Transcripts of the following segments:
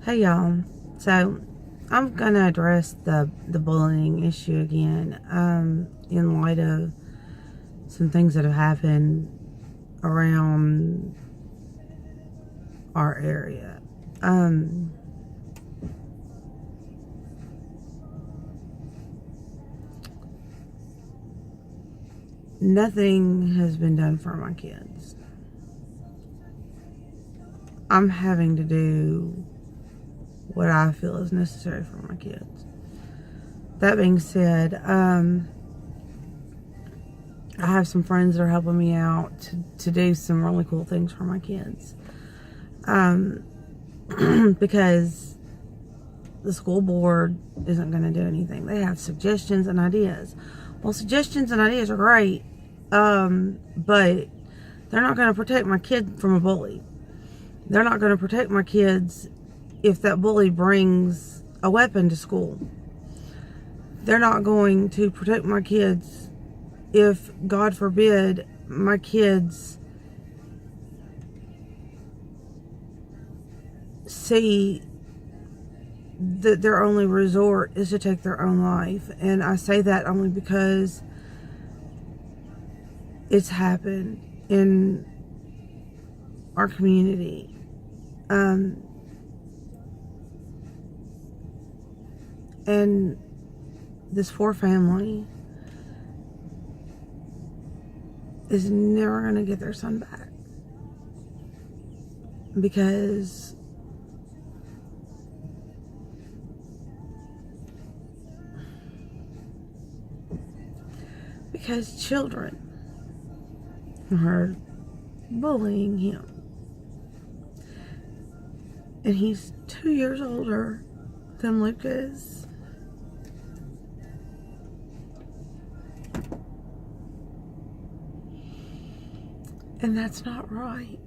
Hey y'all. So I'm gonna address the bullying issue again, in light of some things that have happened around our area. Nothing has been done for my kids. I'm having to do what I feel is necessary for my kids. That being said, I have some friends that are helping me out to do some really cool things for my kids. Because the school board isn't going to do anything. They have suggestions and ideas. Well, suggestions and ideas are great, but they're not going to protect my kid from a bully. They're not going to protect my kids if that bully brings a weapon to school. They're not going to protect my kids if, God forbid, my kids see that their only resort is to take their own life. And I say that only because it's happened in our community. And this poor family is never going to get their son back. Because children are bullying him. And he's 2 years older than Lucas. And that's not right.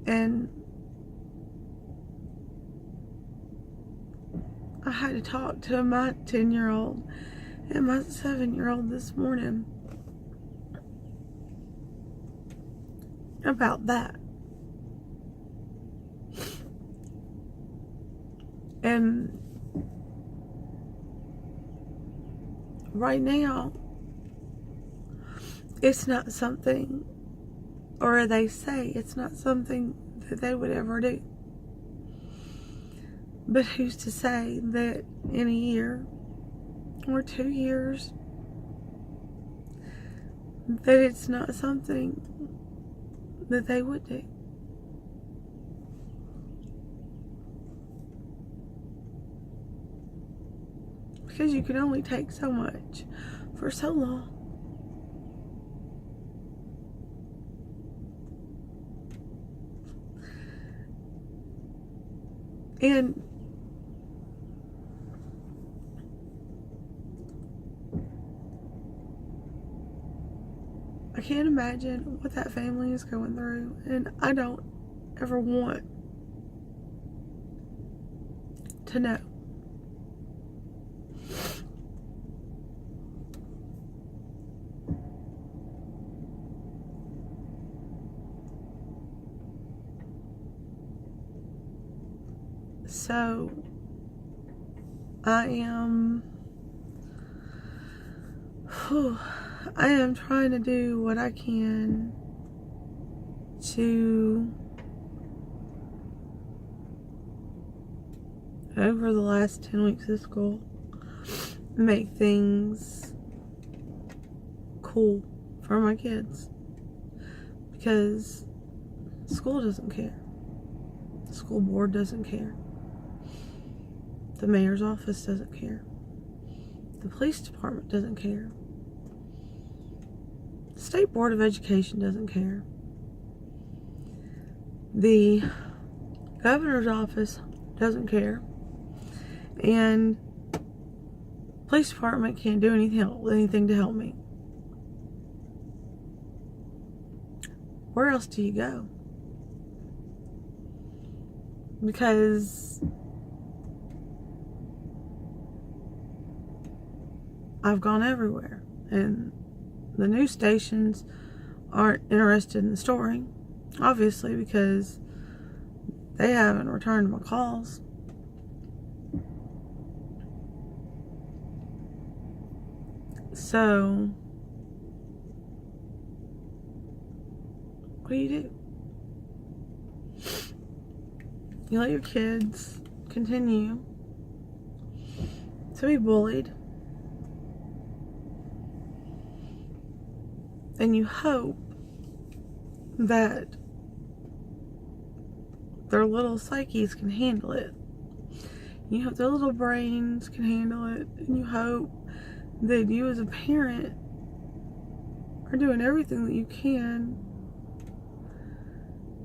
And I had to talk to my 10-year-old and my 7-year-old this morning about that. And right now, it's not something, or they say it's not something that they would ever do. But who's to say that in a year or 2 years that it's not something that they would do? Because you can only take so much for so long. And I can't imagine what that family is going through, and I don't ever want to know. So I am trying to do what I can to, over the last 10 weeks of school, make things cool for my kids. Because school doesn't care. The school board doesn't care. The mayor's office doesn't care. The police department doesn't care. The State Board of Education doesn't care. The governor's office doesn't care. And the police department can't do anything to help me. Where else do you go? Because I've gone everywhere, and the news stations aren't interested in storing, obviously, because they haven't returned my calls. So, what do? You let your kids continue to be bullied, and you hope that their little psyches can handle it. You hope their little brains can handle it, and you hope that you as a parent are doing everything that you can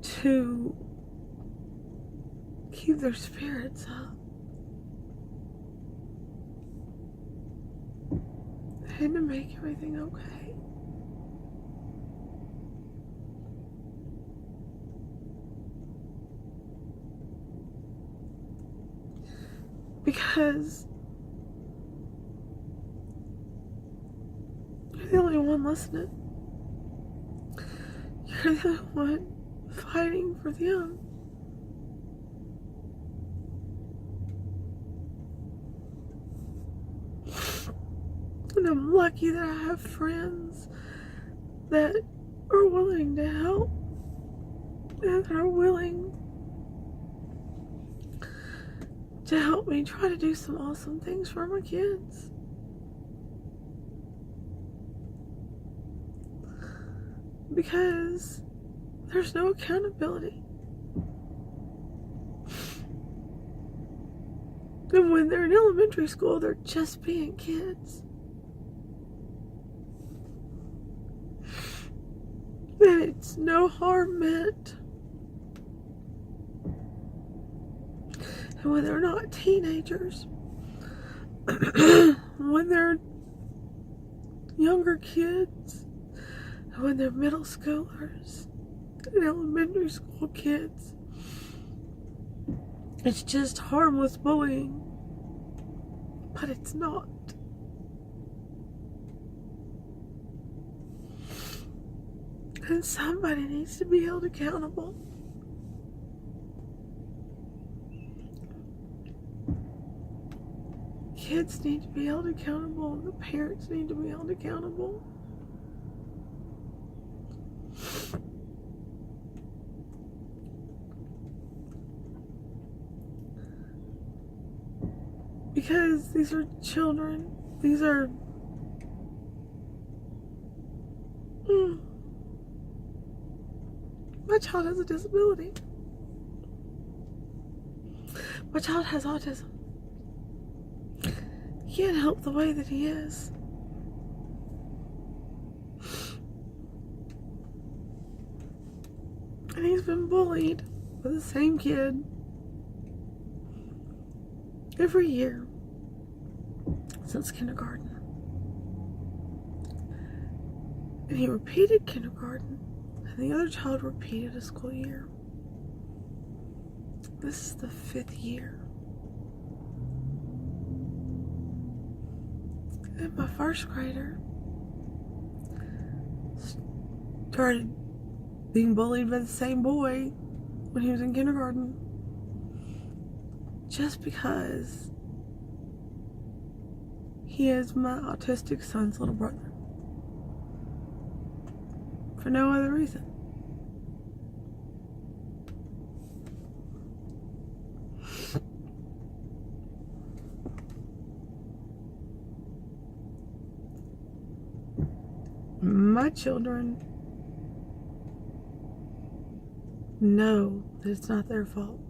to keep their spirits up and to make everything okay. Because you're the only one listening. You're the only one fighting for them. And I'm lucky that I have friends that are willing to help and that are willing to help me try to do some awesome things for my kids. Because there's no accountability. And when they're in elementary school, they're just being kids. And it's no harm meant. And when they're not teenagers, when they're younger kids, and when they're middle schoolers and elementary school kids, it's just harmless bullying. But it's not. And somebody needs to be held accountable. Kids need to be held accountable, and the parents need to be held accountable. Because these are children. These are... My child has a disability. My child has autism. He can't help the way that he is. And he's been bullied by the same kid every year since kindergarten. And he repeated kindergarten, and the other child repeated a school year. This is the 5th year. And my first grader started being bullied by the same boy when he was in kindergarten, just because he is my autistic son's little brother. For no other reason. My children know that it's not their fault.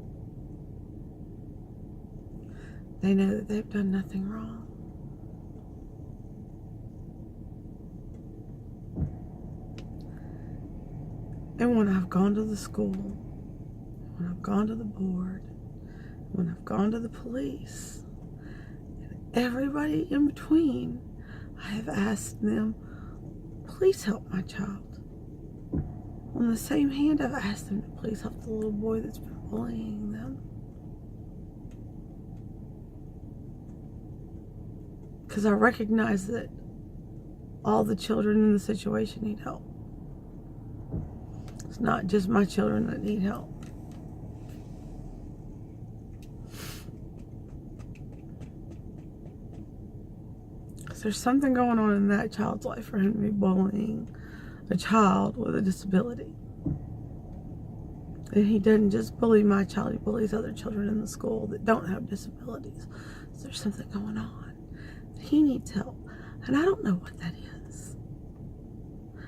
They know that they've done nothing wrong. And when I've gone to the school, when I've gone to the board, when I've gone to the police, and everybody in between, I have asked them, please help my child. On the same hand, I've asked them to please help the little boy that's been bullying them. Because I recognize that all the children in the situation need help. It's not just my children that need help. Because there's something going on in that child's life for him to be bullying a child with a disability. And he doesn't just bully my child, he bullies other children in the school that don't have disabilities. So there's something going on. He needs help. And I don't know what that is.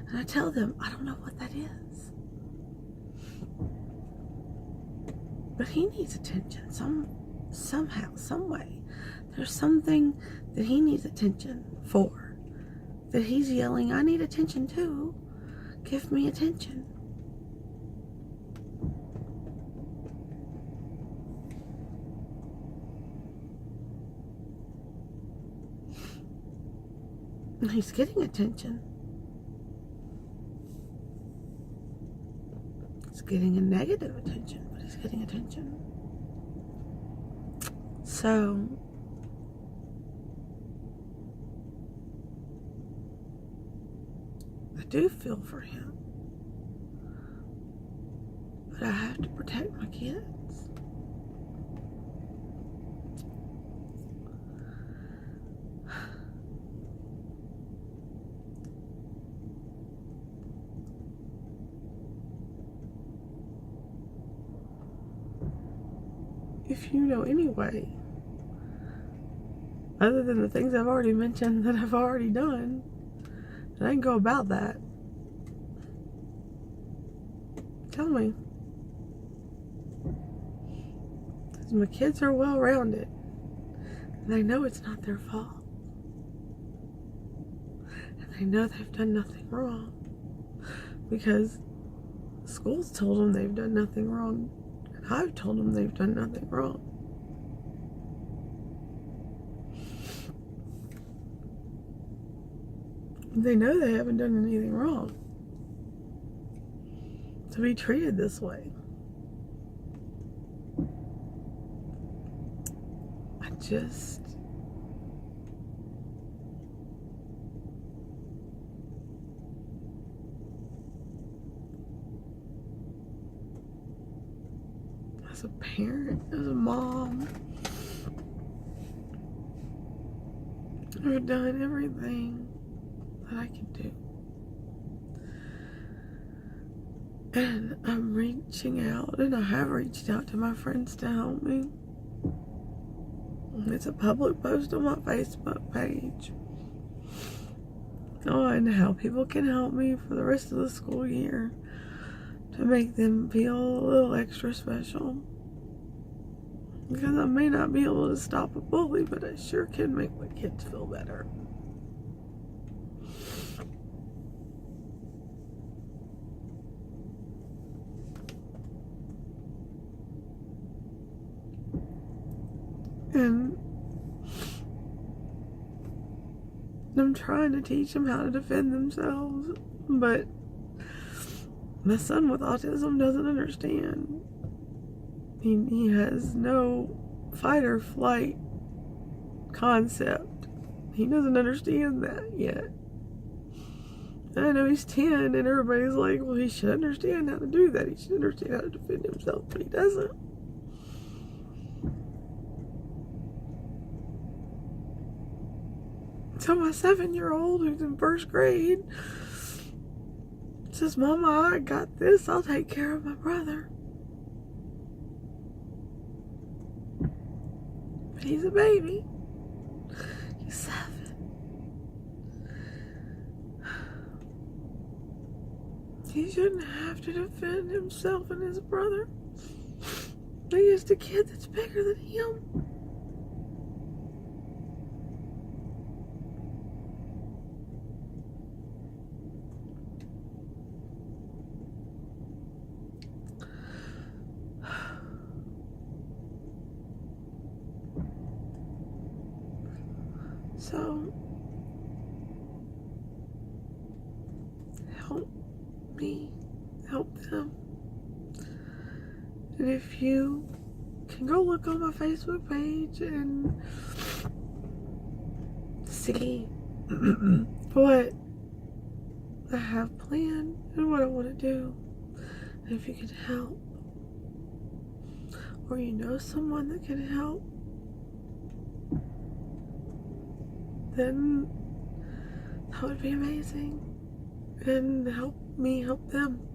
And I tell them, I don't know what that is. But he needs attention somehow, some way. There's something that he needs attention for. That he's yelling, I need attention too. Give me attention. And he's getting attention. He's getting a negative attention, but he's getting attention. So, I do feel for him. But I have to protect my kids. If you know any way, other than the things I've already mentioned that I've already done, that I can go about that, tell me. Because my kids are well-rounded, and I know it's not their fault. And I know they've done nothing wrong, because school's told them they've done nothing wrong. I've told them they've done nothing wrong. They know they haven't done anything wrong to be treated this way. As a parent, as a mom, I've done everything that I can do. And I'm reaching out, and I have reached out to my friends to help me. It's a public post on my Facebook page on how people can help me for the rest of the school year to make them feel a little extra special. Because I may not be able to stop a bully, but I sure can make my kids feel better. And I'm trying to teach them how to defend themselves, but my son with autism doesn't understand. He has no fight or flight concept. He doesn't understand that yet. And I know he's 10, and everybody's like, well, he should understand how to do that. He should understand how to defend himself, but he doesn't. So my 7-year-old, who's in 1st grade, says, Mama, I got this. I'll take care of my brother. But he's a baby. He's 7. He shouldn't have to defend himself and his brother against a kid that's bigger than him. So, help me help them. And if you can go look on my Facebook page and see what I have planned and what I want to do, if you could help, or you know someone that can help, then that would be amazing. And help me help them.